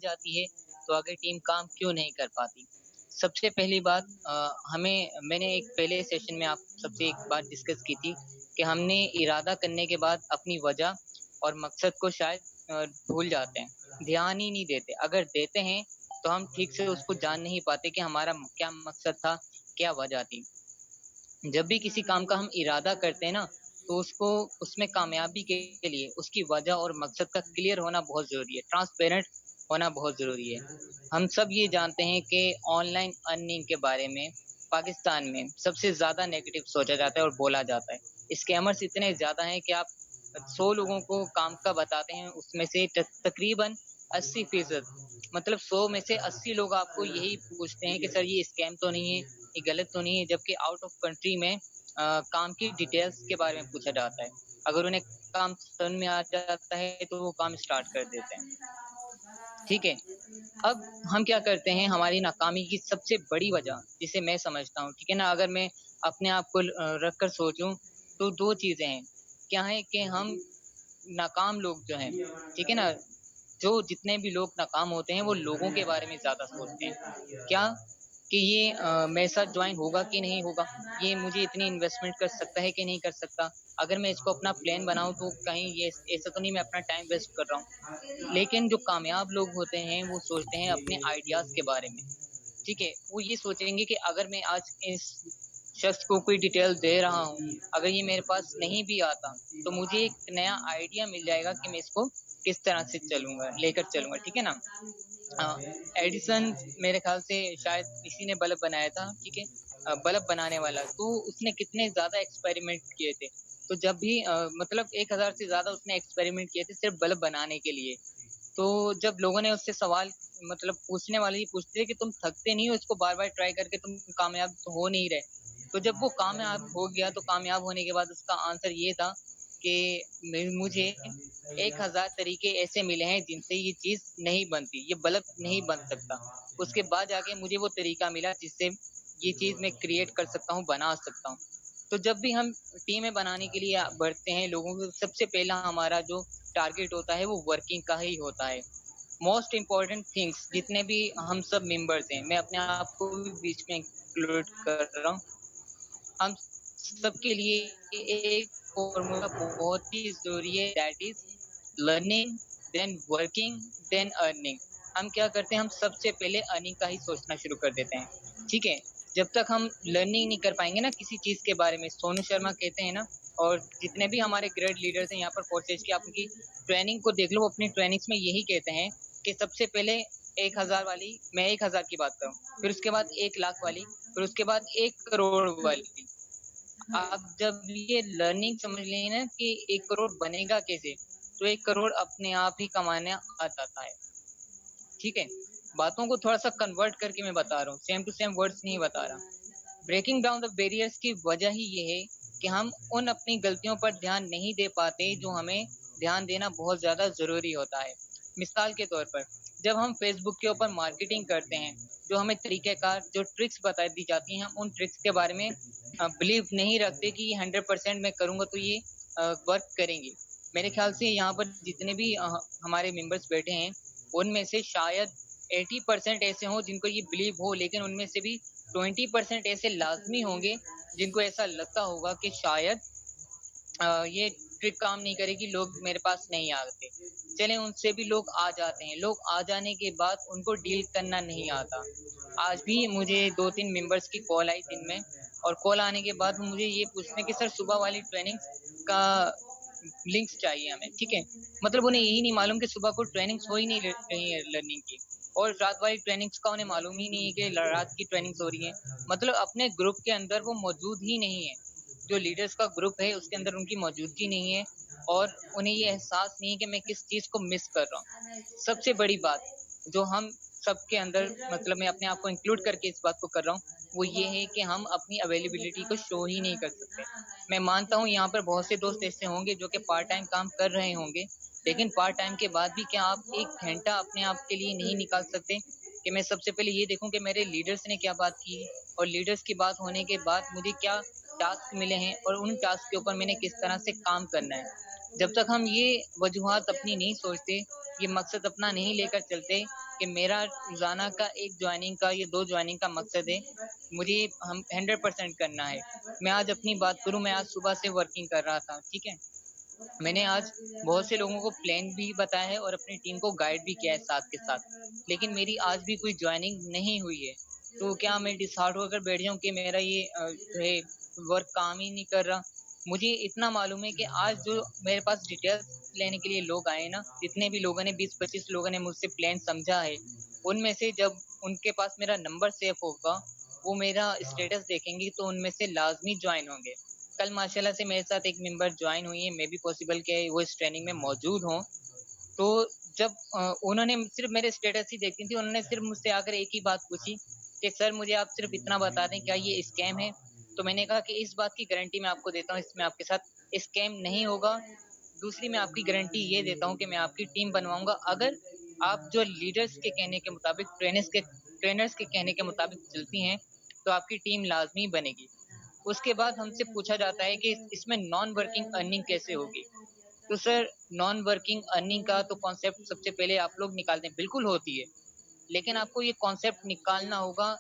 जाती है, तो आगे टीम काम क्यों नहीं कर पाती? सबसे पहली बात मैंने एक पहले सेशन में आप सबसे एक बात डिस्कस की थी कि हमने इरादा करने के बाद अपनी वजह और मकसद को शायद भूल जाते हैं, ध्यान ही नहीं देते। अगर देते हैं तो हम ठीक से उसको जान नहीं पाते कि हमारा क्या मकसद था, क्या वजह थी। जब भी किसी काम का हम इरादा करते हैं ना, तो उसको उसमें कामयाबी के लिए उसकी वजह और मकसद का क्लियर होना बहुत ज़रूरी है, ट्रांसपेरेंट होना बहुत ज़रूरी है। हम सब ये जानते हैं कि ऑनलाइन अर्निंग के बारे में पाकिस्तान में सबसे ज़्यादा नेगेटिव सोचा जाता है और बोला जाता है। स्कैमर्स इतने ज़्यादा हैं कि आप 100 लोगों को काम का बताते हैं, उसमें से तकरीबन 80% मतलब 100 में से 80 लोग आपको यही पूछते हैं कि सर ये स्कैम तो नहीं है, ये गलत तो नहीं है, जबकि आउट ऑफ कंट्री में काम की डिटेल्स के बारे में पूछा जाता है। अगर उन्हें काम समझ में आ जाता है तो वो काम स्टार्ट कर देते हैं। ठीक है। अब हम क्या करते हैं, हमारी नाकामी की सबसे बड़ी वजह जिसे मैं समझता हूँ, ठीक है ना, अगर मैं अपने आप को रख कर सोचूं तो दो चीजें हैं। क्या है कि हम नाकाम लोग जो हैं, ठीक है ना, जो जितने भी लोग नाकाम होते हैं वो लोगों के बारे में ज्यादा सोचते हैं। क्या कि ये मेरे साथ ज्वाइन होगा कि नहीं होगा, ये मुझे इतनी इन्वेस्टमेंट कर सकता है कि नहीं कर सकता, अगर मैं इसको अपना प्लान बनाऊं तो कहीं ये ऐसा तो नहीं मैं अपना टाइम वेस्ट कर रहा हूँ। लेकिन जो कामयाब लोग होते हैं वो सोचते हैं अपने आइडियाज के बारे में। ठीक है, वो ये सोचेंगे कि अगर मैं आज इस शख्स को कोई डिटेल दे रहा हूँ, अगर ये मेरे पास नहीं भी आता तो मुझे एक नया आइडिया मिल जाएगा कि मैं इसको किस तरह से चलूंगा, लेकर चलूंगा। ठीक है ना। एडिसन मेरे ख्याल से शायद इसी ने बल्ब बनाया था। ठीक है। बल्ब बनाने वाला तो उसने कितने ज्यादा एक्सपेरिमेंट किए थे। तो जब भी मतलब 1000 से ज्यादा उसने एक्सपेरिमेंट किए थे सिर्फ बल्ब बनाने के लिए। तो जब लोगों ने उससे सवाल मतलब पूछने वाले ही पूछते कि तुम थकते नहीं हो इसको बार बार ट्राई करके, तुम कामयाब तो हो नहीं रहे। तो जब वो कामयाब हो गया तो कामयाब होने के बाद उसका आंसर ये था कि मुझे 1000 तरीके ऐसे मिले हैं जिनसे ये चीज नहीं बनती, ये बल्ब नहीं बन सकता। उसके बाद जाके मुझे वो तरीका मिला जिससे ये चीज मैं क्रिएट कर सकता हूँ, बना सकता हूँ। तो जब भी हम टीमें बनाने के लिए बढ़ते हैं लोगों को, सबसे पहला हमारा जो टारगेट होता है वो वर्किंग का ही होता है। मोस्ट इम्पॉर्टेंट थिंग्स जितने भी हम सब मेंबर्स हैं, मैं अपने आप को भी बीच में इंक्लूड कर रहा हूँ, हम सबके लिए एक फॉर्मूला बहुत ही जरूरी है, that is learning then working then earning. हम क्या करते हैं, हम सबसे पहले अर्निंग का ही सोचना शुरू कर देते हैं। ठीक है। जब तक हम लर्निंग नहीं कर पाएंगे ना किसी चीज के बारे में, सोनू शर्मा कहते हैं ना, और जितने भी हमारे ग्रेट लीडर्स हैं यहाँ पर फोर्सेज की, आप उनकी ट्रेनिंग को देख लो, अपनी ट्रेनिंग्स में यही कहते हैं कि सबसे पहले 1000 वाली, मैं 1000 की बात करूँ, फिर उसके बाद 1 लाख वाली, फिर उसके बाद 1 करोड़ वाली। आप जब ये लर्निंग समझ लें ना कि 1 करोड़ बनेगा कैसे, तो 1 करोड़ अपने आप ही कमाने आ जाता है। ठीक है। बातों को थोड़ा सा कन्वर्ट करके मैं बता रहा हूँ, सेम टू सेम वर्ड्स नहीं बता रहा। ब्रेकिंग डाउन द बैरियर्स की वजह ही ये है कि हम उन अपनी गलतियों पर ध्यान नहीं दे पाते जो हमें ध्यान देना बहुत ज्यादा जरूरी होता है। मिसाल के तौर पर, जब हम फेसबुक के ऊपर मार्केटिंग करते हैं, जो हमें तरीक़ेकार जो ट्रिक्स बता दी जाती हैं, हम उन ट्रिक्स के बारे में बिलीव नहीं रखते कि ये 100% मैं करूंगा तो ये वर्क करेंगे। मेरे ख्याल से यहाँ पर जितने भी हमारे मेंबर्स बैठे हैं उनमें से शायद 80% ऐसे हों जिनको ये बिलीव हो, लेकिन उनमें से भी 20% ऐसे लाजमी होंगे जिनको ऐसा लगता होगा कि शायद ये ट्रिक काम नहीं करेगी, लोग मेरे पास नहीं आते। चले उनसे भी लोग आ जाते हैं, लोग आ जाने के बाद उनको डील करना नहीं आता। आज भी मुझे 2-3 मेंबर्स की कॉल आई दिन में, और कॉल आने के बाद मुझे ये पूछने कि सर सुबह वाली ट्रेनिंग का लिंक्स चाहिए हमें। ठीक है। मतलब उन्हें यही नहीं मालूम कि सुबह को ट्रेनिंग्स हो ही नहीं रही है लर्निंग की, और रात वाली ट्रेनिंग्स का उन्हें मालूम ही नहीं है कि रात की ट्रेनिंग्स हो रही है। मतलब अपने ग्रुप के अंदर वो मौजूद ही नहीं है, जो लीडर्स का ग्रुप है उसके अंदर उनकी मौजूदगी नहीं है, और उन्हें ये एहसास नहीं है कि मैं किस चीज को मिस कर रहा हूँ। सबसे बड़ी बात जो हम सबके अंदर, मतलब मैं अपने आप को इंक्लूड करके इस बात को कर रहा हूँ, वो ये है कि हम अपनी अवेलेबिलिटी को शो ही नहीं कर सकते। मैं मानता हूँ यहाँ पर बहुत से दोस्त ऐसे होंगे जो कि पार्ट टाइम काम कर रहे होंगे, लेकिन पार्ट टाइम के बाद भी क्या आप 1 घंटा अपने आप के लिए नहीं निकाल सकते कि मैं सबसे पहले ये देखूं कि मेरे लीडर्स ने क्या बात की, और लीडर्स की बात होने के बाद मुझे क्या टास्क मिले हैं और उन टास्क के ऊपर मैंने किस तरह से काम करना है। जब तक हम ये वजूहात अपनी नहीं सोचते, ये मकसद अपना नहीं लेकर चलते कि मेरा रोजाना का एक ज्वाइनिंग का, ये 2 ज्वाइनिंग का मकसद है, मुझे हम 100% करना है। मैं आज अपनी बात करूं, मैं आज सुबह से वर्किंग कर रहा था, ठीक है। मैंने आज बहुत से लोगों को प्लान भी बताया है और अपनी टीम को गाइड भी किया है साथ के साथ, लेकिन मेरी आज भी कोई ज्वाइनिंग नहीं हुई है। तो क्या मैं डिसहार्ट होकर बैठ जाऊं कि मेरा ये जो है वर्क काम ही नहीं कर रहा? मुझे इतना मालूम है कि आज जो मेरे पास डिटेल्स लेने के लिए लोग आए ना, जितने भी लोगों ने 20-25 लोगों ने मुझसे प्लान समझा है, उनमें से जब उनके पास मेरा नंबर सेव होगा, वो मेरा स्टेटस देखेंगे तो उनमें से लाजमी ज्वाइन होंगे। कल माशाल्लाह से मेरे साथ एक मेंबर ज्वाइन हुई है, मे भी पॉसिबल कि वो इस ट्रेनिंग में मौजूद हों। तो जब उन्होंने सिर्फ मेरे स्टेटस ही देखी थी, उन्होंने सिर्फ मुझसे आकर एक ही बात पूछी कि सर मुझे आप सिर्फ इतना बता दें, क्या ये स्कैम है? तो मैंने कहा कि इस बात की गारंटी मैं आपको देता हूँ, इसमें आपके साथ स्कैम नहीं होगा। दूसरी मैं आपकी गारंटी ये देता हूँ कि मैं आपकी टीम बनवाऊंगा, अगर आप जो लीडर्स के कहने के मुताबिक, ट्रेनर्स के कहने के मुताबिक चलती हैं, तो आपकी टीम लाजमी बनेगी। उसके बाद हमसे पूछा जाता है कि इसमें नॉन वर्किंग अर्निंग कैसे होगी? तो सर, नॉन वर्किंग अर्निंग का तो कॉन्सेप्ट सबसे पहले आप लोग निकालते हैं, बिल्कुल होती है, लेकिन आपको ये कॉन्सेप्ट निकालना होगा,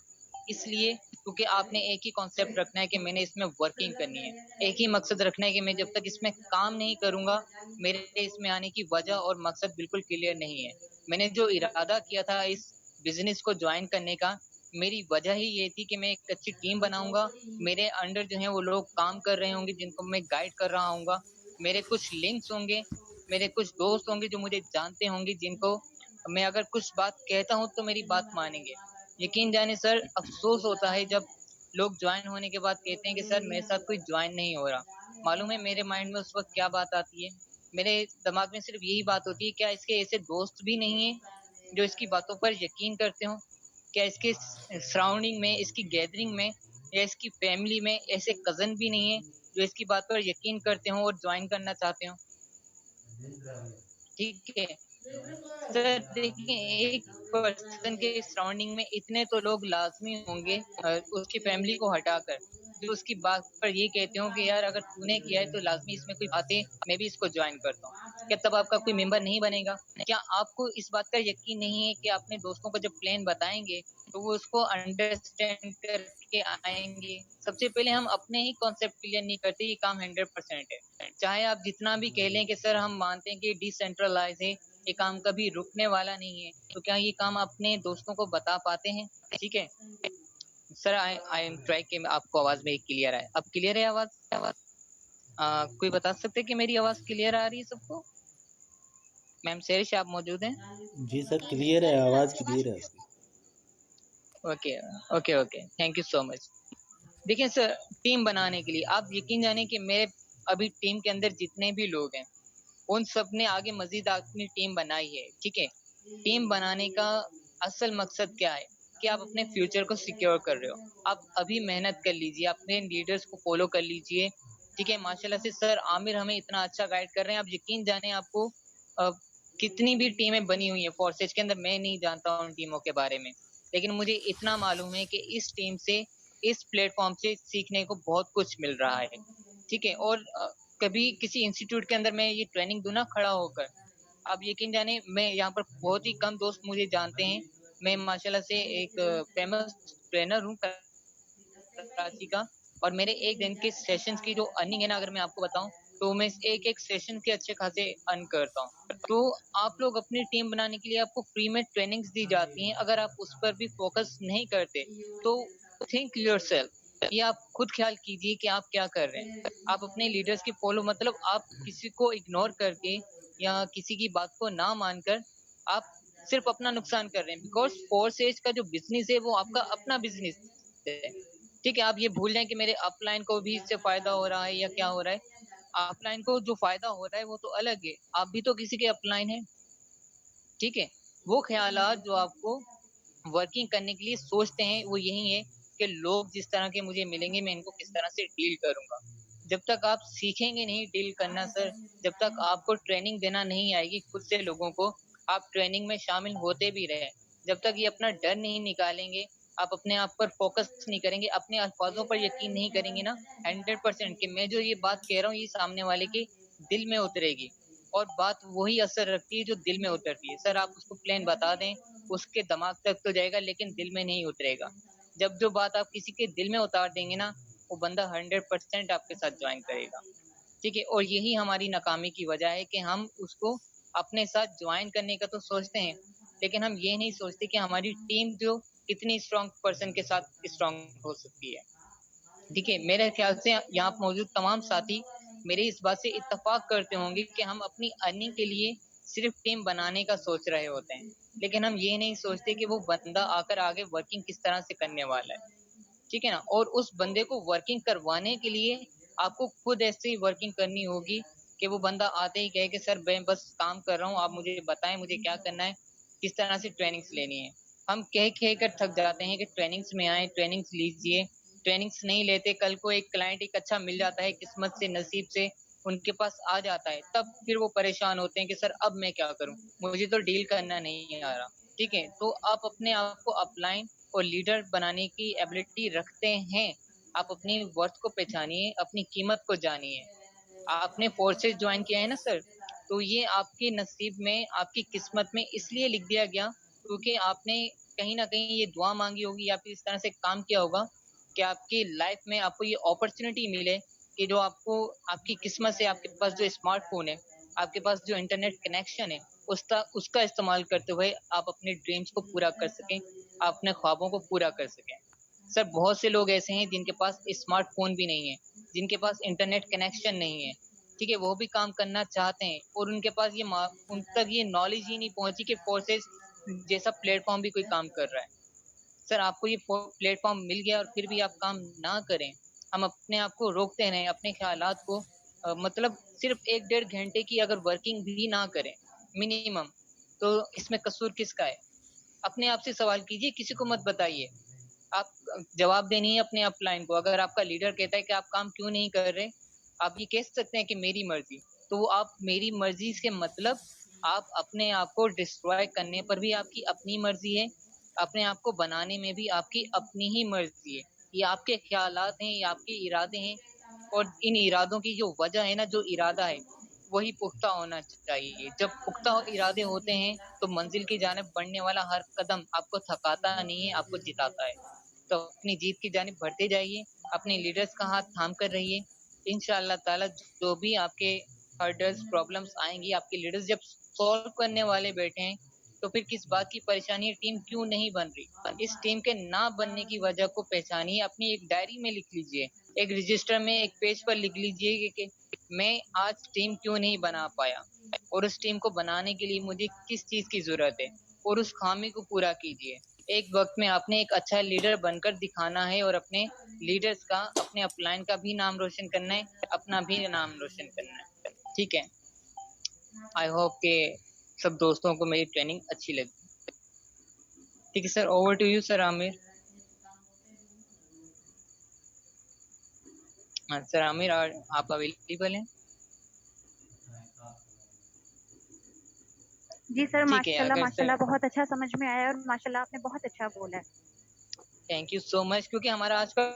इसलिए क्योंकि आपने एक ही कॉन्सेप्ट रखना है कि मैंने इसमें वर्किंग करनी है। एक ही मकसद रखना है कि मैं जब तक इसमें काम नहीं करूंगा, मेरे इसमें आने की वजह और मकसद बिल्कुल क्लियर नहीं है। मैंने जो इरादा किया था इस बिजनेस को ज्वाइन करने का, मेरी वजह ही ये थी कि मैं एक अच्छी टीम बनाऊंगा, मेरे अंडर जो है वो लोग काम कर रहे होंगे जिनको मैं गाइड कर रहा हूँ, मेरे कुछ लिंक्स होंगे, मेरे कुछ दोस्त होंगे जो मुझे जानते होंगे, जिनको मैं अगर कुछ बात कहता हूँ तो मेरी बात मानेंगे। यकीन जाने सर, अफसोस होता है जब लोग ज्वाइन होने के बाद कहते हैं कि सर मेरे साथ कोई ज्वाइन नहीं हो रहा। मालूम है मेरे माइंड में उस वक्त क्या बात आती है? मेरे दिमाग में सिर्फ यही बात होती है, क्या इसके ऐसे दोस्त भी नहीं है जो इसकी बातों पर यकीन करते हो? क्या इसके सराउंडिंग में, इसकी गैदरिंग में या इसकी फैमिली में ऐसे कजन भी नहीं है जो इसकी बात पर यकीन करते हो और ज्वाइन करना चाहते हो? ठीक है सर, देखिए, एक पर्सन के सराउंडिंग में इतने तो लोग लाजमी होंगे, उसकी फैमिली को हटाकर, जो उसकी बात पर ये कहते हो कि यार अगर तूने किया है तो लाजमी इसमें कोई बात है, मैं भी इसको ज्वाइन करता हूँ। क्या तब आपका कोई मेंबर नहीं बनेगा? क्या आपको इस बात का यकीन नहीं है कि अपने दोस्तों को जब प्लान बताएंगे तो वो उसको अंडरस्टैंड करके आएंगे? सबसे पहले हम अपने ही कॉन्सेप्ट क्लियर नहीं करते, ये काम 100% है। चाहे आप जितना भी कह लें कि सर हम मानते हैं कि डिसेंट्रलाइज है, ये काम कभी रुकने वाला नहीं है, तो क्या ये काम अपने दोस्तों को बता पाते हैं? ठीक है सर, आई एम ट्राई कि आपको आवाज मेरी क्लियर आए। अब क्लियर है आवाज? कोई बता सकते हैं कि मेरी आवाज क्लियर आ रही है सबको? मैम शेरिश, आप मौजूद हैं? जी सर, क्लियर है, आवाज क्लियर है आपकी। Okay okay okay, thank you so much. देखिए सर, टीम बनाने के लिए आप यकीन जाने कि मेरे अभी टीम के अंदर जितने भी लोग हैं, उन सब ने आगे मजीद अपनी टीम बनाई है, ठीक है। टीम बनाने का असल मकसद क्या है कि आप अपने फ्यूचर को सिक्योर कर रहे हो। आप अभी मेहनत कर लीजिए, अपने लीडर्स को फॉलो कर लीजिए, ठीक है। माशाल्लाह से सर आमिर हमें इतना अच्छा गाइड कर रहे हैं, आप यकीन जाने आपको अ, कितनी भी टीमें बनी हुई है फोर्सेज के अंदर, मैं नहीं जानता हूँ उन टीमों के बारे में, लेकिन मुझे इतना मालूम है कि इस टीम से, इस प्लेटफॉर्म से सीखने को बहुत कुछ मिल रहा है, ठीक है। और कभी किसी इंस्टीट्यूट के अंदर मैं ये ट्रेनिंग दूं ना खड़ा होकर, आप यकीन जाने मैं यहाँ पर बहुत ही कम दोस्त मुझे जानते हैं। मैं माशाल्लाह से एक फेमस ट्रेनर हूँ कराची का, और मेरे एक दिन के सेशंस की जो अर्निंग है ना, अगर मैं आपको बताऊं, तो मैं एक एक सेशन के अच्छे खासे अर्न करता हूँ। तो आप लोग अपनी टीम बनाने के लिए आपको फ्री में ट्रेनिंग्स दी जाती हैं, अगर आप उस पर भी फोकस नहीं करते तो थिंक योरसेल्फ, ये आप खुद ख्याल कीजिए कि आप क्या कर रहे हैं। आप अपने लीडर्स की फॉलो, मतलब आप किसी को इग्नोर करके या किसी की बात को ना मानकर आप सिर्फ अपना नुकसान कर रहे हैं, बिकॉज फोर्स एज का जो बिजनेस है वो आपका अपना बिजनेस है, ठीक है। आप ये भूल जाएं कि मेरे अपलाइन को भी इससे फायदा हो रहा है या क्या हो रहा है। अपलाइन को जो फायदा हो रहा है वो तो अलग है, आप भी तो किसी के अपलाइन है, ठीक है। वो ख्यालात जो आपको वर्किंग करने के लिए सोचते हैं वो यही है कि लोग जिस तरह के मुझे मिलेंगे मैं इनको किस तरह से डील करूंगा। जब तक आप सीखेंगे नहीं डील करना सर, जब तक आपको ट्रेनिंग देना नहीं आएगी खुद से लोगों को, आप ट्रेनिंग में शामिल होते भी रहे, जब तक ये अपना डर नहीं निकालेंगे, आप अपने आप पर फोकस नहीं करेंगे, अपने अल्फाजों पर यकीन नहीं करेंगे ना 100% कि मैं जो ये बात कह रहा हूँ ये सामने वाले की दिल में उतरेगी, और बात वही असर रखती है जो दिल में उतरती है। सर आप उसको प्लेन बता दें, उसके दिमाग तक तो जाएगा लेकिन दिल में नहीं उतरेगा। जब जो बात आप किसी के दिल में उतार देंगे ना, वो बंदा 100% आपके साथ ज्वाइन करेगा। ठीक है, और यही हमारी नाकामी की वजह है कि हम उसको अपने साथ ज्वाइन करने का तो सोचते हैं, लेकिन हम ये नहीं सोचते कि हमारी टीम जो कितनी स्ट्रांग पर्सन के साथ स्ट्रांग हो सकती है। ठीक है, मेरे ख्याल से यहाँ मौजूद तमाम साथी मेरी इस बात से इत्तेफाक करते होंगे कि हम अपनी अर्निंग के लिए सिर्फ टीम बनाने का सोच रहे होते हैं, लेकिन हम ये नहीं सोचते कि वो बंदा आकर आगे वर्किंग किस तरह से करने वाला है। ठीक है ना, और उस बंदे को वर्किंग करवाने के लिए आपको खुद ऐसी वर्किंग करनी होगी कि वो बंदा आते ही कहे कि सर मैं बस काम कर रहा हूँ, आप मुझे बताएं मुझे क्या करना है, किस तरह से ट्रेनिंग्स लेनी है। हम कह कह कर थक जाते हैं कि ट्रेनिंग्स में आए, ट्रेनिंग्स लीजिए, ट्रेनिंग्स नहीं लेते, कल को एक क्लाइंट एक अच्छा मिल जाता है, किस्मत से नसीब से उनके पास आ जाता है, तब फिर वो परेशान होते हैं कि सर अब मैं क्या करूं, मुझे तो डील करना नहीं आ रहा। ठीक है, तो आप अपने आप को अपलाइन और लीडर बनाने की एबिलिटी रखते हैं, आप अपनी वर्थ को पहचानिए, अपनी कीमत को जानिए। आपने फोर्सेस ज्वाइन किया है ना सर, तो ये आपके नसीब में, आपकी किस्मत में इसलिए लिख दिया गया क्योंकि आपने कहीं ना कहीं ये दुआ मांगी होगी या फिर इस तरह से काम किया होगा कि आपकी लाइफ में आपको ये अपॉर्चुनिटी मिले कि जो आपको आपकी किस्मत से आपके पास जो स्मार्टफोन है, आपके पास जो इंटरनेट कनेक्शन है, उसका इस्तेमाल करते हुए आप अपने ड्रीम्स को पूरा कर सकें, आप अपने ख्वाबों को पूरा कर सकें। सर बहुत से लोग ऐसे हैं जिनके पास स्मार्टफोन भी नहीं है, जिनके पास इंटरनेट कनेक्शन नहीं है। ठीक है, वो भी काम करना चाहते हैं और उनके पास उन तक ये नॉलेज ही नहीं पहुंची कि फोर्सेस जैसा प्लेटफॉर्म भी कोई काम कर रहा है। सर आपको ये प्लेटफॉर्म मिल गया और फिर भी आप काम ना करें, हम अपने आप को रोकते रहें, अपने ख्यालात को मतलब सिर्फ 1-1.5 घंटे की अगर वर्किंग भी ना करें मिनिमम, तो इसमें कसूर किसका है? अपने आप से सवाल कीजिए, किसी को मत बताइए। आप जवाब देनी है अपने अपलाइन को। अगर आपका लीडर कहता है कि आप काम क्यों नहीं कर रहे, आप ये कह सकते हैं कि मेरी मर्जी। तो वो आप मेरी मर्जी के मतलब आप अपने आप को डिस्ट्रॉय करने पर भी आपकी अपनी मर्जी है, अपने आप को बनाने में भी आपकी अपनी ही मर्जी है। ये आपके ख्यालात हैं, ये आपके इरादे हैं, और इन इरादों की जो वजह है ना, जो इरादा है वही पुख्ता होना चाहिए। जब पुख्ता इरादे होते हैं तो मंजिल की जानिब बढ़ने वाला हर कदम आपको थकाता नहीं है, आपको जिताता है। तो अपनी जीत की जानिब बढ़ते जाइए, अपने लीडर्स का हाथ थाम कर रहिए। इंशाअल्लाह ताला जो भी आपके हर्डल्स प्रॉब्लम्स आएंगी, आपके लीडर्स जब सॉल्व करने वाले बैठे हैं, तो फिर किस बात की परेशानी है, टीम क्यों नहीं बन रही? इस टीम के ना बनने की वजह को पहचानिए, अपनी एक डायरी में लिख लीजिए, एक रजिस्टर में एक पेज पर लिख लीजिए कि मैं आज टीम क्यों नहीं बना पाया, और उस टीम को बनाने के लिए मुझे किस चीज की जरूरत है, और उस खामी को पूरा कीजिए। एक वक्त में आपने एक अच्छा लीडर बनकर दिखाना है, और अपने लीडर्स का, अपने अपलाइन का भी नाम रोशन करना है, अपना भी नाम रोशन करना है। ठीक है, आई होप के सब दोस्तों को मेरी ट्रेनिंग अच्छी लगी। ठीक है sir, over to you sir Aamir. हाँ सर आमिर, और आप अवेलेबल हैं? जी सर, ठीक है, माशाल्लाह अगर सर, माशाल्लाह बहुत अच्छा समझ में आया, और माशाल्लाह आपने बहुत अच्छा बोला है। थैंक यू सो मच, क्योंकि हमारा आज का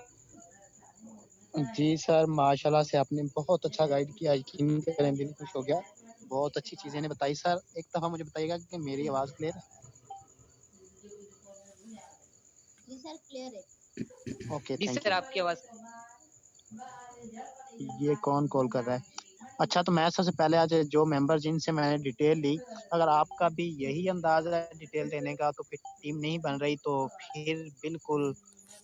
जी सर, माशाल्लाह से आपने बहुत अच्छा गाइड किया, यकीन करें दिल खुश हो गया। बहुत अच्छी चीजें ने बताई सर। एक दफा मुझे बताइएगा कि मेरी आवाज क्लियर है? जी सर क्लियर है। ओके, जी थैंक सर यू। आपकी आवाज। ये कौन कॉल कर रहा है? अच्छा, तो मैं सबसे पहले आज जो मेंबर जिनसे मैंने डिटेल ली, अगर आपका भी यही अंदाज है डिटेल देने का, तो फिर टीम नहीं बन रही, तो फिर बिल्कुल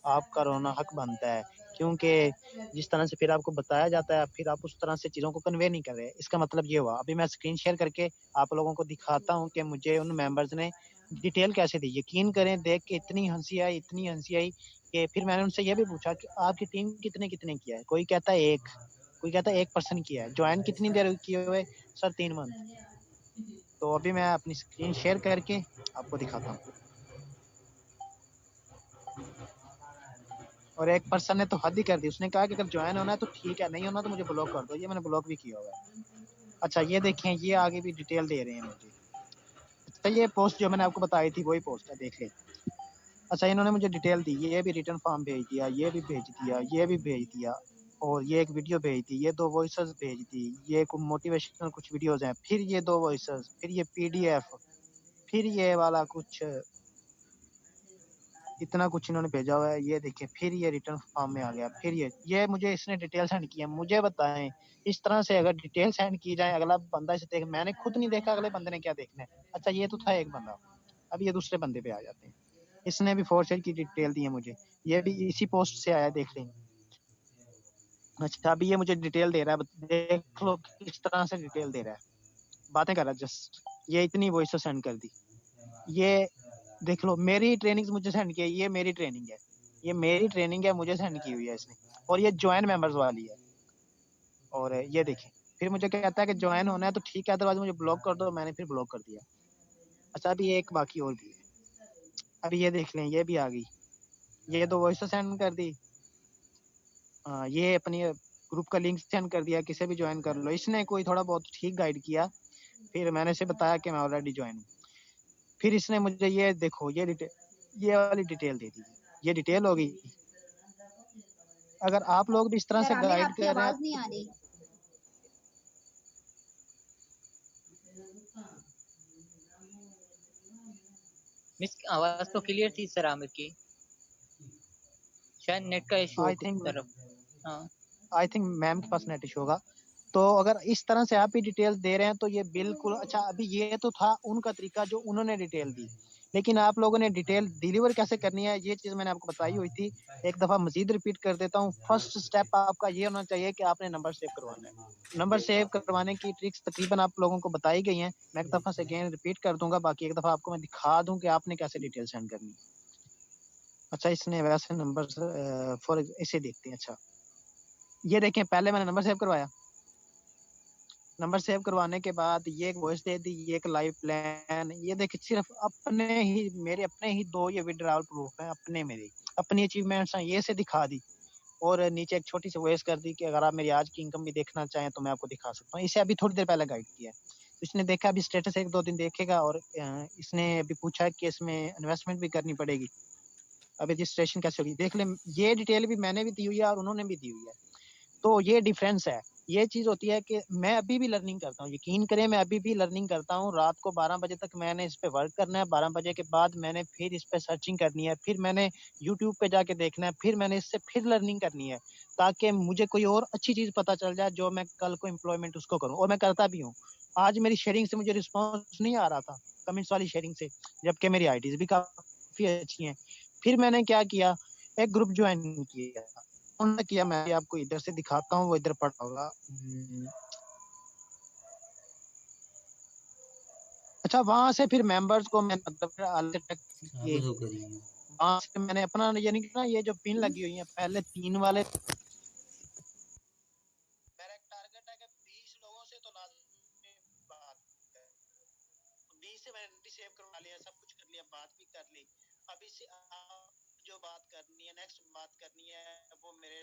आपका रोना हक बनता है, क्योंकि जिस तरह से फिर आपको बताया जाता है, फिर आप उस तरह से चीज़ों को कन्वे नहीं कर रहे। इसका मतलब ये हुआ, अभी मैं स्क्रीन शेयर करके आप लोगों को दिखाता हूँ कि मुझे उन मेंबर्स ने डिटेल कैसे दी। यकीन करें, देख के इतनी हंसी आई, इतनी हंसी आई कि फिर मैंने उनसे ये भी पूछा कि आपकी टीम कितने कितने किया है। कोई कहता है एक, कोई कहता है 1% किया है। ज्वाइन कितनी देर किए हुए? Sir 3 month. तो अभी मैं अपनी स्क्रीन शेयर करके आपको दिखाता हूँ। और एक पर्सन ने तो हद ही कर दी, उसने कहा कि अगर ज्वाइन होना है तो ठीक है, नहीं होना तो मुझे ब्लॉक कर दो। ये मैंने ब्लॉक भी किया हुआ है। अच्छा, ये देखें, ये आगे भी डिटेल दे रहे हैं मुझे। अच्छा, ये पोस्ट जो मैंने आपको बताई थी वही पोस्ट है, देख लें। अच्छा, इन्होंने मुझे डिटेल दी, ये भी रिटर्न फॉर्म भेज दिया, ये भी भेज दिया, ये भी भेज दिया। और ये एक वीडियो भेज दी, ये 2 वॉइसेस भेज दी, ये कुछ मोटिवेशनल कुछ वीडियोस हैं, फिर ये 2 वॉइसेस, फिर ये पीडीएफ, फिर ये वाला कुछ इतना कुछ इन्होंने भेजा हुआ है। ये देखिए, फिर ये रिटर्न फॉर्म में आ गया, फिर ये मुझे इसने डिटेल सेंड किया। मुझे बताएं, इस तरह से अगर डिटेल सेंड की जाए, अगला बंदा इसे देख, मैंने खुद नहीं देखा, अगले बंदे ने क्या देखना है। अच्छा, ये तो था एक बंदा, अब ये दूसरे बंदे पे आ जाते हैं। इसने भी फोर शेयर की डिटेल दी है मुझे, ये भी इसी पोस्ट से आया, देख लें। अच्छा, अभी ये मुझे डिटेल दे रहा है, देख लो किस तरह से डिटेल दे रहा है, बातें कर रहा है जस्ट। ये इतनी वॉइस सेंड कर दी, ये देख लो मेरी ट्रेनिंग मुझे सेंड की है, ये मेरी ट्रेनिंग है, ये मेरी ट्रेनिंग है, मुझे सेंड की हुई है इसने, और ये ज्वाइन मेंबर्स वाली है। और ये देखें, फिर मुझे कहता है कि ज्वाइन होना है तो ठीक है, अदरवाइज मुझे ब्लॉक कर दो, मैंने फिर ब्लॉक कर दिया। अच्छा, अभी एक बाकी और भी है, अभी ये देख लें, ये भी आ गई, ये 2 वॉइस सेंड कर दी। ये अपनी ग्रुप का लिंक सेंड कर दिया, किसे भी ज्वाइन कर लो। इसने कोई थोड़ा बहुत ठीक गाइड किया, फिर मैंने इसे बताया कि मैं ऑलरेडी ज्वाइन हूँ। फिर इसने मुझे ये देखो, ये वाली डिटेल दे दी, ये डिटेल हो गई। अगर आप लोग भी इस तरह सर से हमें गाइड आपकी कर रहे हैं, आवाज नहीं आ रही। मिस आवाज तो क्लियर थी सर आमिर की, शायद नेट का इशू हो आई कुछ थिंक तरफ। हाँ मैम के पास नेट इशू होगा। तो अगर इस तरह से आप भी डिटेल दे रहे हैं तो ये बिल्कुल अच्छा। अभी ये तो था उनका तरीका जो उन्होंने डिटेल दी, लेकिन आप लोगों ने डिटेल डिलीवर कैसे करनी है, ये चीज मैंने आपको बताई हुई थी। एक दफा मजीद रिपीट कर देता हूँ। फर्स्ट स्टेप आपका ये होना चाहिए कि आपने नंबर सेव करवाना है। नंबर सेव करवाने की ट्रिक्स तकरीबन आप लोगों को बताई गई हैं, मैं एक दफा से अगेन रिपीट कर दूंगा, बाकी एक दफा आपको मैं दिखा दूं कि आपने कैसे डिटेल सेंड करनी है। अच्छा, इसने वैसे नंबर फॉर इसे देखते हैं। अच्छा, ये देखें, पहले मैंने नंबर सेव करवाया, नंबर सेव करवाने के बाद ये एक वॉइस दे दी, ये एक लाइव प्लान। ये देखिए, सिर्फ अपने ही मेरे अपने ही 2 ये विड्रॉल प्रूफ है, अपने मेरे अपनी अचीवमेंट्स हैं, ये से दिखा दी। और नीचे एक छोटी सी वॉइस कर दी कि अगर आप मेरी आज की इनकम भी देखना चाहें तो मैं आपको दिखा सकता हूँ। इसे अभी थोड़ी देर पहले गाइड किया है, तो इसने देखा, अभी स्टेटस 1-2 दिन देखेगा। और इसने अभी पूछा कि इसमें इन्वेस्टमेंट भी करनी पड़ेगी, अभी रजिस्ट्रेशन कैसे होगी, देख ले। ये डिटेल भी मैंने भी दी हुई है और उन्होंने भी दी हुई है। तो ये डिफरेंस है। ये चीज होती है कि मैं अभी भी लर्निंग करता हूँ, यकीन करें, मैं अभी भी लर्निंग करता हूँ। रात को 12 बजे तक मैंने इस पे वर्क करना है, 12 बजे के बाद मैंने फिर इस पे सर्चिंग करनी है, फिर मैंने यूट्यूब पे जाके देखना है, फिर मैंने इससे फिर लर्निंग करनी है, ताकि मुझे कोई और अच्छी चीज पता चल जाए जो मैं कल को एम्प्लॉयमेंट उसको करूँ। और मैं करता भी हूँ। आज मेरी शेयरिंग से मुझे रिस्पॉन्स नहीं आ रहा था, कमेंट्स वाली शेयरिंग से, जबकि मेरी आईडीज भी काफी अच्छी हैं। फिर मैंने क्या किया, एक ग्रुप ज्वाइन किया, उन्होंने किया, मैं भी आपको इधर से दिखाता हूँ, वो इधर पड़ा होगा। अच्छा, वहां से फिर मेंबर्स को मैं मतलब अलग तक आप ये तो करिए। वहां से मैंने अपना, यानी कि ना, ये जो पिन लगी हुई है पहले 3 वाले, मेरा एक टारगेट है कि 20 लोगों से तो लाजमी बात है। 20 से मैंने सेव करवा लिया, सब कुछ कर लिया, बात भी कर ली। अब इससे जो बात करनी है, नेक्स्ट बात करनी है, वो मेरे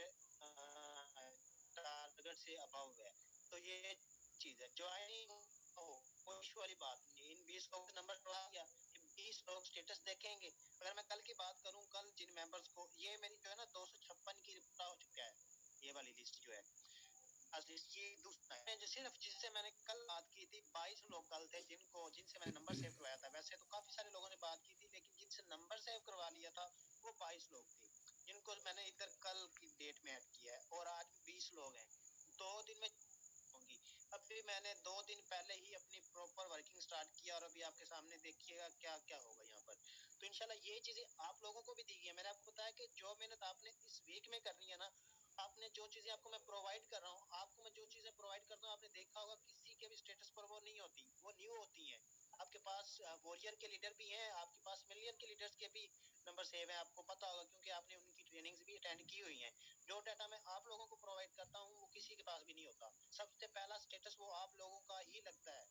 टारगेट से अबव है। तो ये चीज है, ज्वाइनिंग हो कोई इशू वाली बात नहीं। इन 20 लोगों का नंबर बढ़ा दिया कि 20 लोग स्टेटस देखेंगे। अगर मैं कल की बात करूं, कल जिन मेंबर्स को, ये मेरी जो है ना 256 की रिप्लाई हो चुका है, ये वाली लिस्ट जो है। ये दूसरा है जो सिर्फ जिससे मैंने कल बात की थी, 22 लोग कल थे जिनसे मैंने नंबर सेव करवाया था। वैसे तो काफी सारे लोगों ने बात की थी, लेकिन जिनसे नंबर सेव करवा लिया था वो 22 लोग थे, जिनको मैंने इधर कल की डेट में ऐड किया है। और आज 20 लोग हैं, 2 दिन में होंगी। अभी मैंने 2 दिन पहले ही अपनी प्रॉपर वर्किंग स्टार्ट किया, और अभी आपके सामने देखिएगा क्या क्या होगा यहाँ पर। तो इंशाल्लाह ये चीजें आप लोगों को भी दी गई है। मैंने आपको बताया कि जो मेहनत आपने इस वीक में करनी है ना, आपने जो चीजें आपको मैं प्रोवाइड कर रहा हूँ, आपको मैं जो चीजें प्रोवाइड करता हूँ, आपने देखा होगा किसी के भी स्टेटस पर वो नहीं होती, वो न्यू होती हैं। आपके पास वॉरियर के लीडर भी हैं, आपके पास मिलियन के लीडर्स के भी नंबर सेव है, आपको पता होगा, क्योंकि आपने उनकी ट्रेनिंग्स भी अटेंड की हुई हैं। जो डाटा मैं आप लोगों को प्रोवाइड करता हूँ वो किसी के पास भी नहीं होता। सबसे पहला स्टेटस वो आप लोगों का ही लगता है,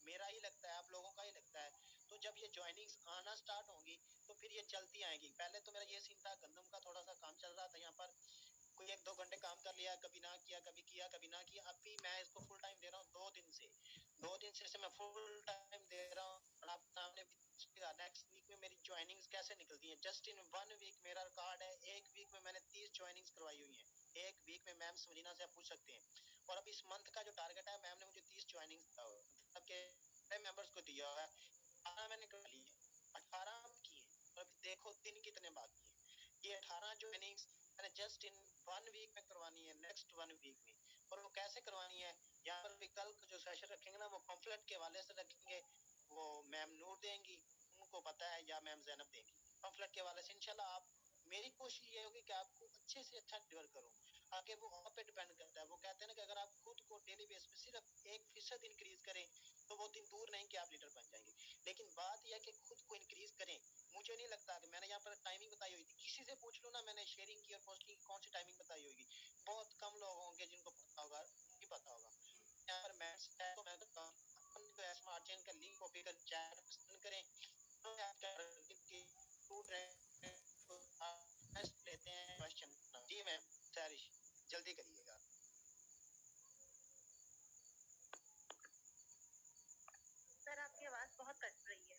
मेरा ही लगता है, आप लोगों का ही लगता है। तो जब ये ज्वाइनिंग्स आना स्टार्ट होंगी तो फिर ये चलती आएंगी। पहले तो मेरा ये सीन था, गंदम का थोड़ा सा काम चल रहा था यहाँ पर, कोई 1-2 घंटे काम कर लिया, कभी ना किया, कभी किया, कभी ना किया। अभी मैं इसको फुल टाइम दे रहा हूँ 2 दिन से मैं फुल टाइम दे रहा हूँ। और आप सामने नेक्स्ट वीक में मेरी ज्वाइनिंग्स कैसे निकलती हैं। जस्ट इन 1 वीक मेरा रिकॉर्ड है, 1 वीक में मैंने 30 ज्वाइनिंग्स करवाई हुई हैं। एक वीक में मैम समरीना से आप पूछ सकते हैं। और अब इस मंथ का जो टारगेट है, मैम ने मुझे 30 ज्वाइनिंग मतलब के मेंबर्स को दिया हुआ है। 18 मैंने कर ली है, 18 की है, और अभी देखो दिन कितने बाकी है। ये 18 ज्वाइनिंग्स मैंने जस्ट इन 1 वीक में करवानी है, नेक्स्ट 1 वीक में। और वो कैसे करवानी है, यहाँ पर भी कल जो सेशन रखेंगे ना, वो पम्फलेट के हवाले से रखेंगे, वो मैम नूर देंगी, उनको पता है, या मैम जैनब देंगी पम्फलेट के हवाले से। इंशाल्लाह आप, मेरी कोशिश ये होगी कि आपको अच्छे से अच्छा डिलीवर करूं। आगे वो आप पे डिपेंड करता है। वो कहते हैं ना कि अगर आप खुद को डेली बेस पे सिर्फ 1% इंक्रीज करें तो वो दिन दूर नहीं कि आप लीडर बन जाएंगे, लेकिन बात यह कि खुद को इंक्रीज करें। मुझे नहीं लगता कि मैंने यहाँ पर टाइमिंग बताई हुई थी, किसी से पूछ लो ना मैंने शेयरिंग की और पोस्टिंग की कौन सी टाइमिंग बताई होगी, बहुत कम लोग होंगे जिनको पता होगा, नहीं पता होगा। यहाँ पर मैं तो मैं तो स्मार्ट चेन का लिंक कॉपी कर चैट पसंद करें तो लेते हैं क्वेश्चन। जी मैम सैरिश जल्दी करिएगा। सर आपकी आवाज बहुत कट रही है।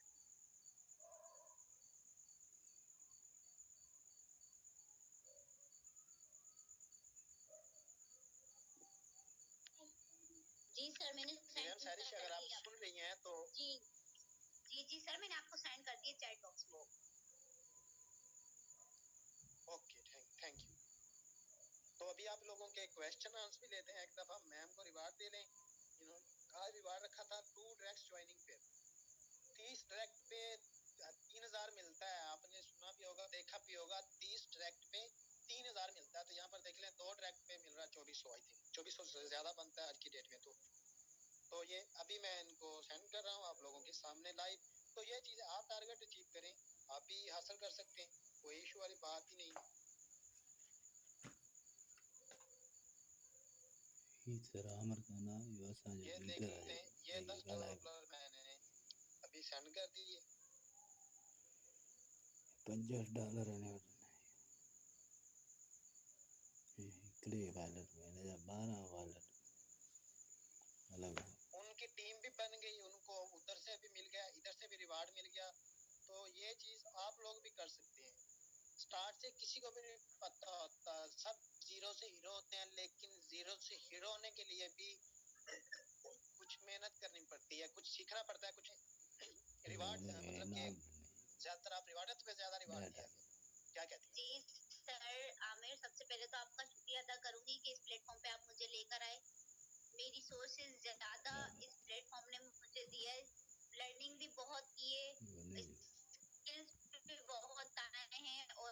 जी सर मैंने मैम सैरिश अगर आप सुन रही हैं तो जी जी जी सर मैंने आपको सेंड कर दिया चैट बॉक्स में। Okay thank you. तो अभी आप लोगों के क्वेश्चन आंसर भी लेते हैं। एक दफा मैम को रिवार्ड दे लें। आज रिवार्ड रखा था 2 डायरेक्ट ज्वाइनिंग पे, 30 डायरेक्ट पे 3000 मिलता है। आपने सुना भी होगा, देखा भी होगा, 30 डायरेक्ट पे 3000 मिलता है। तो यहाँ पर देख लें 2 डायरेक्ट पे मिल रहा है 2400, आई थिंक 2400 से ज्यादा बनता है आज की डेट में। तो ये अभी मैं इनको सेंड कर रहा हूँ आप लोगों के सामने लाइव। तो ये चीज आप टारगेट अचीव करें, आप भी हासिल कर सकते हैं, कोई इशू वाली बात ही नहीं। ये देख लें, ये $10 मैंने अभी सेंड कर दिए। $50 इकडे वॉलेट में 12 वॉलेट अलग है। उनकी टीम भी बन गई, उनको उधर से भी मिल गया, इधर से भी रिवार्ड मिल गया। तो ये चीज आप लोग भी कर सकते हैं। स्टार्ट से किसी को भी नहीं पता होता, सब जीरो से हीरो होते हैं, लेकिन जीरो से हीरो होने के लिए भी कुछ मेहनत करनी पड़ती है, कुछ सीखना पड़ता है, कुछ रिवार्ड मतलब कि ज्यादातर आप रिवार्ड पे ज्यादा रिवार्ड दिया गया। क्या कहती हैं? जी सर आमिर, सबसे पहले तो आपका शुक्रिया अदा करूंगी कि इस प्लेटफॉर्म पे आप मुझे लेकर आए। मेरी सोच से ज्यादा इस प्लेटफॉर्म ने मुझे दिया है। लर्निंग भी बहुत की है, स्किल्स भी बहुत आए हैं, और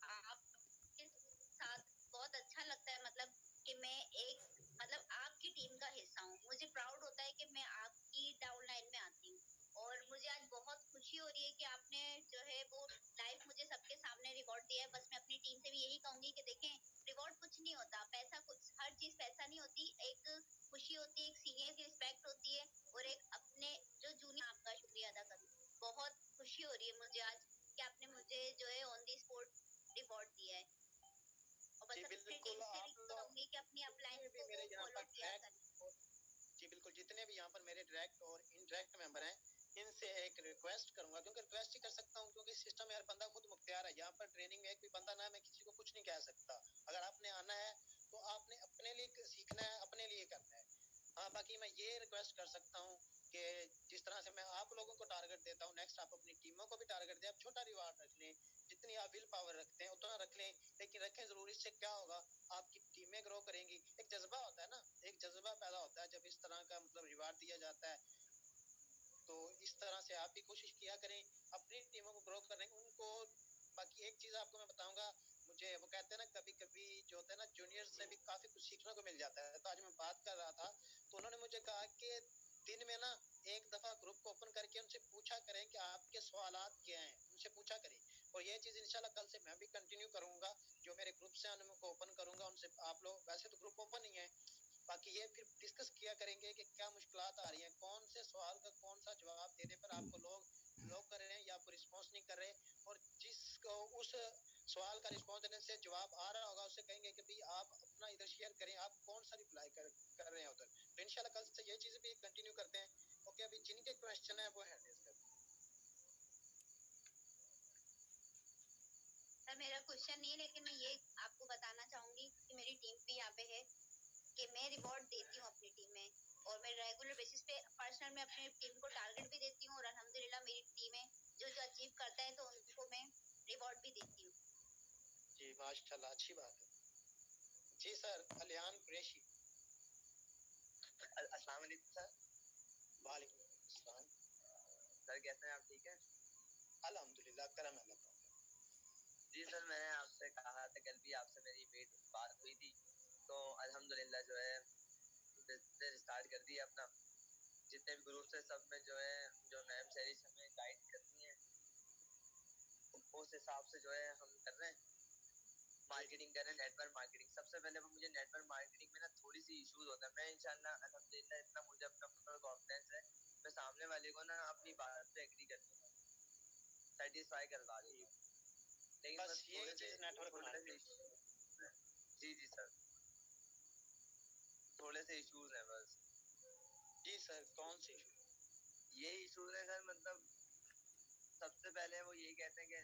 आपके साथ बहुत अच्छा लगता है। मतलब कि मैं एक आपकी टीम का हिस्सा हूँ। मुझे प्राउड होता है कि मैं आपकी डाउनलाइन में आती हूँ। और मुझे आज बहुत खुशी हो रही है कि आपने जो है वो लाइव मुझे सबके सामने रिवॉर्ड दिया है। बस मैं अपनी टीम से भी यही कहूंगी कि देखें, रिवॉर्ड कुछ नहीं होता, पैसा कुछ, हर चीज पैसा नहीं होती। एक खुशी होती है, एक सीनियर की रिस्पेक्ट होती है, और एक अपने जो जूनियर, आपका शुक्रिया अदा करूँ। बहुत खुशी हो रही है मुझे आज कि आपने मुझे जो है ऑन दी स्पॉट रिवॉर्ड दिया है। और बस अपनी टीम से भी कहूंगी कि अपनी अपलाइन को मेरे यहाँ फॉलो पर किया करें। जी बिल्कुल, जितने भी यहाँ पर मेरे डायरेक्ट और इनडायरेक्ट मेंबर हैं, इनसे एक रिक्वेस्ट करूंगा, क्योंकि रिक्वेस्ट ही कर सकता हूँ, क्योंकि सिस्टम में हर बंदा खुद मुख्तियार है। यहाँ पर ट्रेनिंग में एक भी बंदा ना है, मैं किसी को कुछ नहीं कह सकता। अगर आपने आना है तो आपने अपने लिए सीखना है, अपने लिए करना है। हाँ, बाकी मैं ये रिक्वेस्ट कर सकता हूँ कि जिस तरह से मैं आप लोगों को टारगेट देता हूँ, नेक्स्ट आप अपनी टीमों को भी टारगेट दें। आप छोटा रिवार्ड रख लें, जितनी आप विल पावर रखते हैं उतना रख लें, लेकिन रखें जरूर। इससे क्या होगा, आपकी टीमें ग्रो करेंगी। एक जज्बा होता है ना, एक जज्बा पैदा होता है जब इस तरह का मतलब रिवार्ड दिया जाता है। तो इस तरह से आप भी कोशिश किया करें अपनी टीमों को ग्रो करने उनको। बाकी एक चीज आपको मैं बताऊंगा, मुझे वो कहते हैं ना, कभी कभी जो होता है ना, जूनियर से भी काफी कुछ सीखने को मिल जाता है। तो आज मैं बात कर रहा था तो उन्होंने मुझे कहा कि दिन में ना एक दफा ग्रुप को ओपन करके उनसे पूछा करें कि आपके सवालात क्या हैं, उनसे पूछा करें। और ये चीज इंशाल्लाह कल से मैं भी कंटिन्यू करूंगा। जो मेरे ग्रुप से उनको ओपन करूंगा, उनसे आप लोग, वैसे तो ग्रुप ओपन ही है, बाकी ये फिर डिस्कस किया करेंगे कि क्या मुश्किलात आ रही हैं, कौन से सवाल का कौन सा जवाब देने पर आपको लोग ब्लॉक कर रहे हैं या आपको रिस्पॉन्स नहीं कर रहे। और जिसको उस सवाल का रिस्पॉन्स देने से जवाब आ रहा होगा, उससे कहेंगे कि भाई आप अपना इधर शेयर करें, आप कौन सा रिप्लाई कर रहे हैं उधर। तो इंशाल्लाह कल से ये चीजें भी कंटिन्यू करते हैं। ओके, अभी जिनके क्वेश्चन है वो हैंड रेज करते हैं। सर मेरा क्वेश्चन नहीं है, लेकिन मैं ये आपको बताना चाहूंगी कि मेरी टीम भी यहाँ पे है कि मैं रिवॉर्ड देती हूँ अपनी टीम में, और मैं रेगुलर बेसिस पे पर्सनल में अपनी टीम को टारगेट भी देती हूँ, और अल्हम्दुलिल्लाह मेरी टीम है जो जो अचीव करता है तो उनको मैं रिवॉर्ड भी देती हूँ। जी माशाल्लाह, अच्छी बात है। जी सर, अलियान कुरैशी। अस्सलाम वालेकुम सर। वालेकुम अस्सलाम। सर कैसे हैं आप, ठीक हैं? अल्हम्दुलिल्लाह, करम है अल्लाह का। जी सर, मैंने आपसे कहा था, कल भी आपसे मेरी बात हुई थी, तो अल्हम्दुलिल्लाह जो है बिजनेस स्टार्ट कर दिया अपना। जितने भी ग्रुप्स है सब में जो है, जो मैम सैरिस हमें गाइड करती हैं उस हिसाब से जो है हम कर रहे हैं, मार्केटिंग कर रहे हैं, नेटवर्क मार्केटिंग। सबसे पहले वो मुझे नेटवर्क मार्केटिंग में ना थोड़ी सी इश्यूज होता है। मैं इंशाल्लाह अल्हम्दुलिल्लाह इतना मुझे अपना कॉन्फिडेंस है, मैं सामने वाले को ना अपनी बात पे एग्री कर दूंगा, सेटिस्फाई करवा दूंगा, लेकिन बस यही चीज नेटवर्क मार्केटिंग। जी जी सर, थोड़े से इश्यूज हैं बस। जी सर, कौन से इशू? ये इश्यूज है सर, मतलब सबसे पहले वो यही कहते हैं कि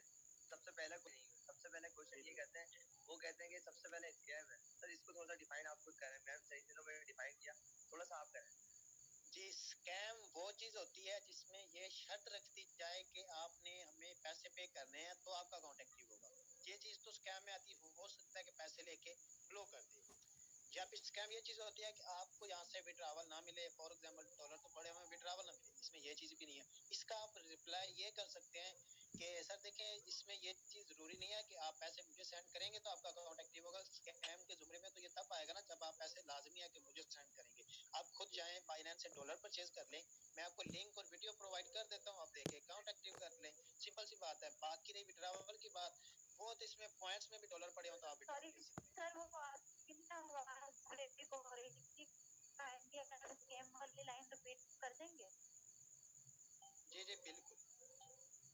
सबसे पहला क्वेश्चन ये कहते हैं, वो कहते हैं कि सबसे पहले स्कैम है। सर इसको थोड़ा सा डिफाइन आप खुद करें, मैम सही दिनों में डिफाइन किया, थोड़ा सा आप करें। जी, स्कैम वो चीज होती है जिसमें ये शर्त रख दी जाए कि आपने हमें पैसे पे करने हैं तो आपका अकाउंट एक्टिव होगा। ये चीज तो स्कैम में आती हो सकता है कि पैसे लेके ब्लॉक कर दे। या फिर स्कैम ये चीज होती है कि आपको यहाँ से विड्रॉवल ना मिले, फॉर एग्जांपल डॉलर तो पड़े हमें विड्रॉवल ना मिले, इसमें ये चीज भी नहीं है। इसका आप रिप्लाई ये कर सकते हैं कि सर देखें, इसमें ये चीज जरूरी नहीं है कि आप पैसे मुझे सेंड करेंगे तो आपका अकाउंट एक्टिव होगा। स्कैम के जुमरे में तो ये तब आएगा ना जब आप पैसे लाजमी है कि मुझे सेंड करेंगे। आप खुद जाएं बाइनेंस से डॉलर परचेज कर लें, मैं आपको लिंक और वीडियो प्रोवाइड कर देता हूँ, आप देखें अकाउंट एक्टिव कर लें, सिंपल सी बात है। बाकी रही विड्रॉवल की बात, वो तो इसमें पॉइंट्स में भी डॉलर पड़े हो तो आप सॉरी सर, वो कितना ब्रेक हो रही थी, स्कैम वाली लाइन रिपीट कर देंगे? जी जी बिल्कुल।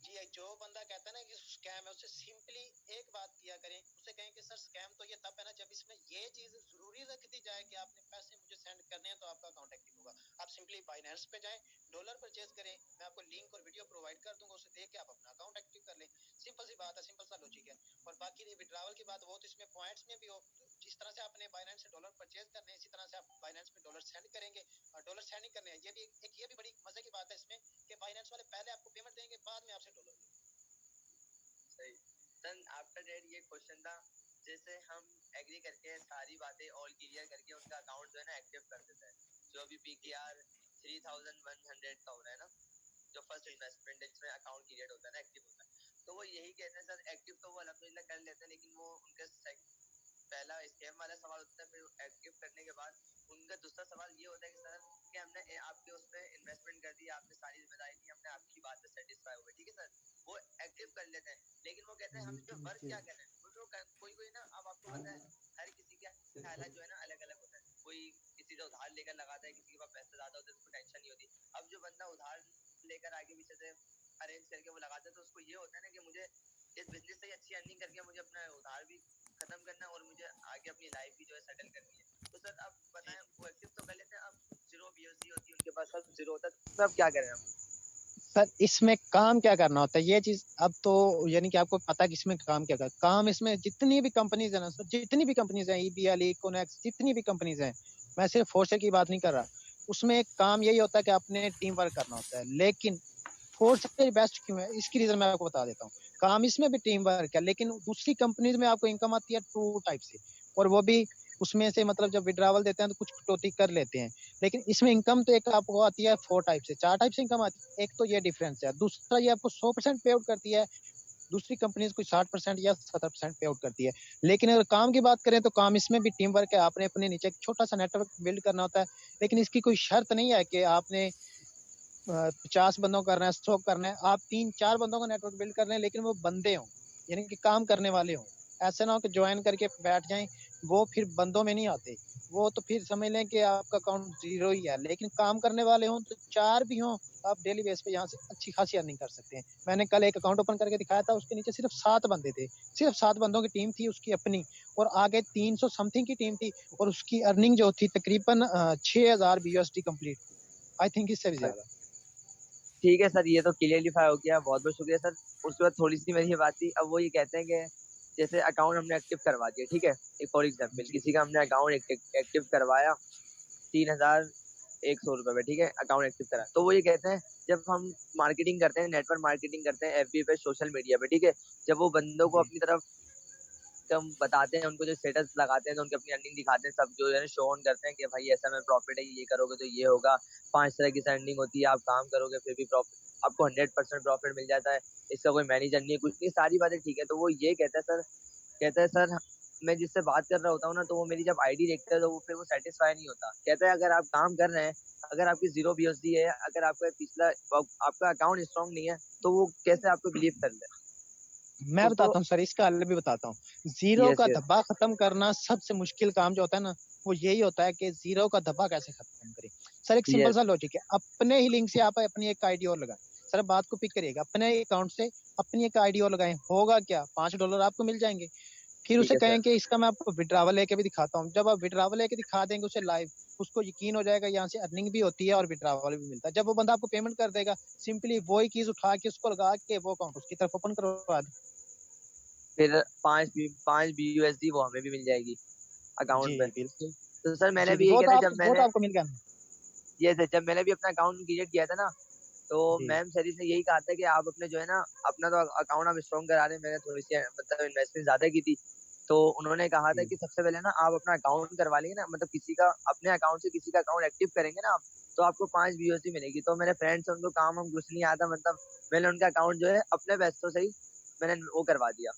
जी, जो बंदा कहता है ना कि स्कैम है, उसे सिंपली एक बात किया करें, उसे कहें कि सर स्कैम तो ये तब है ना जब इसमें ये चीज जरूरी रख दी जाए कि आपने पैसे मुझे सेंड करने हैं तो आपका अकाउंट एक्टिव होगा। आप सिंपली बाइनेंस पे जाएं, डॉलर परचेज करें, मैं आपको लिंक और वीडियो प्रोवाइड कर दूंगा, उसे देख के आप अपना अकाउंट एक्टिव कर लें। सिंपल सी बात है, सिंपल सा लॉजिक है। और बाकी रही विड्रॉवल की बात, वो तो इसमें पॉइंट्स में भी हो, जिस तरह से आपने बाइनेंस से डॉलर परचेज करने हैं इसी तरह से आप बाइनेंस पे डॉलर सेंड करेंगे। और डॉलर सेंडिंग करने हैं, ये भी ये भी बड़ी मजे की बात है इसमें कि बाइनेंस वाले पहले आपको पेमेंट देंगे, बाद में आपसे डॉलर लेंगे। सही सर, आफ्टर डेट ये क्वेश्चन था, जैसे हम एग्री करके सारी बातें ऑल क्लियर करके उनका अकाउंट जो है ना एक्टिव कर देते हैं, जो अभी PKR 3100 का हो रहा है ना, जो फर्स्ट इन्वेस्टमेंट जिसमें अकाउंट क्रिएट होता है ना, एक्टिव होता है, तो वो यही कहते हैं सर एक्टिव तो वो अल्हम्दुलिल्लाह कर लेते हैं, लेकिन वो उनका पहला स्कैम वाला सवाल होता है, फिर एक्टिव करने के बाद उनका दूसरा सवाल ये होता है कि सर कि हमने आपके उस पर इन्वेस्टमेंट कर दी, आपने सारी जिम्मेदारी दी, हमने आपकी बात से सेटिस्फाई हुए, ठीक है सर, वो एक्टिव कर लेते हैं, लेकिन वो कहते हैं हम जो वर्क क्या करें, कोई कोई ना, अब आपको पता है हर किसी के हालात जो है ना अलग अलग होता है, कोई किसी से उधार लेकर लगाता है, किसी के पास पैसे ज्यादा होते हैं, उसको टेंशन नहीं होती। अब जो बंदा उधार लेकर आगे पीछे से अरेंज करके वो लगाता है, तो उसको ये होता है ना कि मुझे इस बिजनेस से अच्छी अर्निंग करके मुझे अपना उधार भी खत्म करना है और मुझे आगे अपनी लाइफ भी जो है सेटल करनी है। तो सर आप बताएं, वो एक्टिव तो कर लेते हैं, अब जीरो BOC होती है उनके पास, सब जीरो होता है, तो अब क्या करें हम? सर इसमें काम क्या करना होता है, ये चीज अब तो यानी कि आपको पता कि इसमें काम क्या करना, काम इसमें जितनी भी कंपनीज है ना सर, जितनी भी कंपनीज हैं, EBL, इकोनेक्स, जितनी भी कंपनीज हैं, मैं सिर्फ फोर्सर की बात नहीं कर रहा, उसमें एक काम यही होता है कि आपने टीम वर्क करना होता है। लेकिन फोर्सर बेस्ट क्यों है, इसकी रीजन मैं आपको बता देता हूँ। काम इसमें भी टीम वर्क है, लेकिन दूसरी कंपनीज में आपको इनकम आती है 2 टाइप से, और वो भी उसमें से मतलब जब विड्रॉवल देते हैं तो कुछ कटौती कर लेते हैं, लेकिन इसमें इनकम तो एक आपको आती है 4 टाइप से, 4 टाइप से इनकम आती है। एक तो ये डिफरेंस है, दूसरा ये आपको 100% पे आउट करती है, दूसरी कंपनीज कोई 60% या 70% पे आउट करती है। लेकिन अगर काम की बात करें तो काम इसमें भी टीम वर्क है, आपने अपने नीचे एक छोटा सा नेटवर्क बिल्ड करना होता है, लेकिन इसकी कोई शर्त नहीं है कि आपने 50 बंदों को करना है, 100 करना है, आप 3-4 बंदों का नेटवर्क बिल्ड कर रहे हैं, लेकिन वो बंदे हों, यानी कि काम करने वाले हों। ऐसे ना हो कि ज्वाइन करके बैठ जाएं, वो फिर बंदों में नहीं आते, वो तो फिर समझ लें कि आपका अकाउंट जीरो ही है। लेकिन काम करने वाले हों तो 4 भी हों, आप डेली बेस पे यहाँ से अच्छी खासी अर्निंग कर सकते हैं। मैंने कल एक अकाउंट ओपन करके दिखाया था, उसके नीचे सिर्फ 7 बंदे थे, सिर्फ 7 बंदों की टीम थी उसकी अपनी, और आगे 300 समथिंग की टीम थी, और उसकी अर्निंग जो थी तकरीबन 6000 USD कंप्लीट, आई थिंक इससे भी ज्यादा। ठीक है सर, ये तो क्लियरलीफाई हो गया, बहुत बहुत शुक्रिया सर। उसके बाद थोड़ी सी मेरी बात थी, अब वो ये कहते हैं कि जैसे अकाउंट हमने एक्टिव करवा दिया, ठीक है, एक फॉर एग्जाम्पल किसी का हमने अकाउंट एक्टिव करवाया 3,100 रुपए में, ठीक है, अकाउंट एक्टिव करा, तो वो ये कहते हैं जब हम मार्केटिंग करते हैं, नेटवर्क मार्केटिंग करते हैं एफबी पे, सोशल मीडिया पे, ठीक है, जब वो बंदों को अपनी तरफ हम बताते हैं, उनको जो स्टेटस लगाते हैं तो उनकी अपनी अर्निंग दिखाते हैं, सब जो है शो ऑन करते हैं कि भाई ऐसा में प्रॉफिट है, ये करोगे तो ये होगा, 5 तरह की अर्निंग होती है, आप काम करोगे फिर भी प्रॉफिट, आपको 100% प्रॉफिट मिल जाता है, इसका कोई मैनेजर नहीं है, कुछ नहीं, सारी बातें ठीक है। तो वो ये कहता है सर मैं जिससे बात कर रहा होता हूँ ना, तो वो मेरी जब आईडी देखता है तो वो फिर वो सेटिस्फाई नहीं होता, कहता है अगर आप काम कर रहे हैं, अगर आपकी 0 BUSD है, अगर आपका पिछला आपका अकाउंट स्ट्रॉन्ग नहीं है, तो वो कैसे आपको बिलीव कर ले। मैं बताता हूँ सर, इसका हल भी बताता हूूँ। जीरो यस का यस धब्बा खत्म करना सबसे मुश्किल काम जो होता है ना, वो यही होता है कि जीरो का धब्बा कैसे खत्म करें। सर एक सिंपल यस सा लॉजिक है, अपने ही लिंक से आप अपनी एक आईडी और लगाएं। सर बात को पिक करिएगा, अपने अकाउंट से अपनी एक आईडी और लगाएं, होगा क्या, $5 आपको मिल जाएंगे। फिर ठीक उसे है सर, कहें कि इसका मैं आपको विड्रावल लेके भी दिखाता हूँ। जब आप विड्रावल लेके दिखा देंगे उसे लाइव, उसको यकीन हो जाएगा यहाँ से अर्निंग भी होती है और विड्रावल भी मिलता है। जब वो बंदा आपको पेमेंट कर देगा, सिंपली वही चीज उठा के उसको लगा के वो अकाउंट उसकी तरफ ओपन करवा दे। फिर 5 BUSD वो हमें भी मिल जाएगी अकाउंट जी पे। बिल्कुल। तो सर मैंने जी भी यही वो किया तो था आप जब वो तो मैंने आपको मिल गया ना। ये जब मैंने भी अपना अकाउंट क्रिएट किया था ना, तो जी मैम सरी से यही कहा था कि आप अपने जो है ना अपना तो अकाउंट आप स्ट्रॉन्ग करा रहे हैं, मैंने थोड़ी सी मतलब इन्वेस्टमेंट ज्यादा की थी, तो उन्होंने कहा था जी कि सबसे पहले ना आप अपना अकाउंट करवा लेंगे ना, मतलब किसी का अपने अकाउंट से किसी का अकाउंट एक्टिव करेंगे ना आप, तो आपको 5 BUSD मिलेगी। तो मेरे फ्रेंड्स उनको काम हम कुछ नहीं आता, मतलब मैंने उनका अकाउंट जो है अपने पैसों से ही मैंने वो करवा दिया,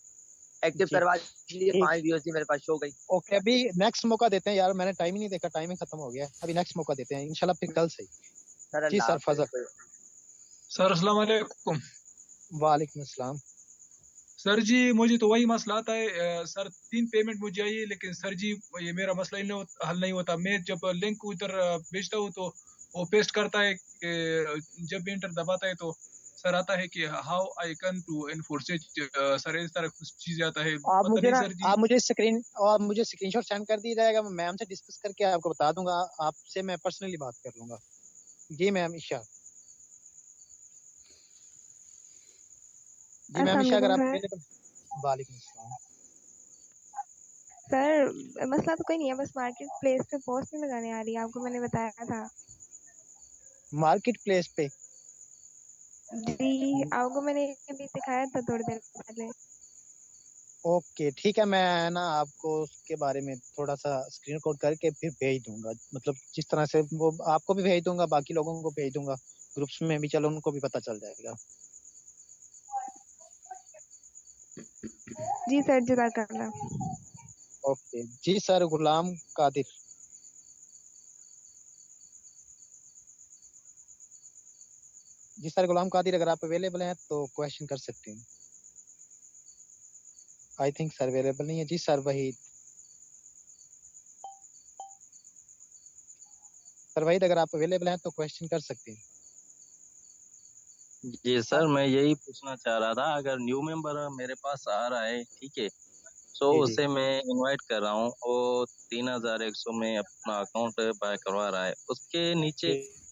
एक्टिव जी करवा दिए, ठीक। 5 BUSD मेरे पास शो गई। ओके अभी नेक्स्ट मौका देते हैं यार, मैंने टाइम ही नहीं देखा, टाइम ही खत्म हो गया। अभी नेक्स्ट मौका देते हैं इंशाल्लाह फिर कल से। सर जी अल्लाह सर हाफिज। फजल। सर अस्सलाम वालेकुम। वालेकुम अस्सलाम। सर जी मुझे तो वही मसला आता है सर 3 पेमेंट मुझे आई है, लेकिन सर जी ये मेरा मसला हल नहीं होता। मैं जब लिंक उधर भेजता हूँ तो वो पेस्ट करता है कि जब एंटर दबाता है तो सर आता है कि how I can to enforce it, sir इस तरह कुछ चीजें आता है, आप पता मुझे नहीं ना सर जी। आप मुझे स्क्रीनशॉट सेंड कर दिया जाएगा, मैं मैम से डिस्कस करके आपको बता दूंगा। आपसे मैं पर्सनली बात कर लूंगा। जी मैम ईशा। जी मैम अस्सलाम ईशा अगर वालेकुम आप सर। अवेलेबल। वालेकुम अस्सलाम। सर मसला तो कोई नहीं है, बस मार्केट प्लेस पे पोस्ट नहीं लगाने आ रही, आपको मैंने बताया था। मार्केट प्लेस पे जी आपको मैंने अभी दिखाया था थोड़ी देर पहले। ओके ठीक है, मैं ना आपको उसके बारे में थोड़ा सा स्क्रीन रिकॉर्ड करके फिर भेज दूंगा, मतलब जिस तरह से वो आपको भी भेज दूंगा, बाकी लोगों को भेज दूंगा ग्रुप्स में भी, चलो उनको भी पता चल जाएगा। जी सर जज़ाकल्लाह। ओके जी सर। गुलाम कादिर। जी सर गुलाम कादिर अगर आप अवेलेबल हैं तो क्वेश्चन कर सकते हैं। आई थिंक सर अवेलेबल नहीं है। जी सर वहीद। सर वहीद अगर आप अवेलेबल हैं तो क्वेश्चन कर सकते हैं। जी सर मैं यही पूछना चाह रहा था, अगर न्यू मेंबर मेरे पास आ रहा है, ठीक है, सो जी जी उसे मैं इनवाइट कर रहा हूँ, वो 3,100 में अपना अकाउंट बाय करवा रहा है, उसके नीचे जी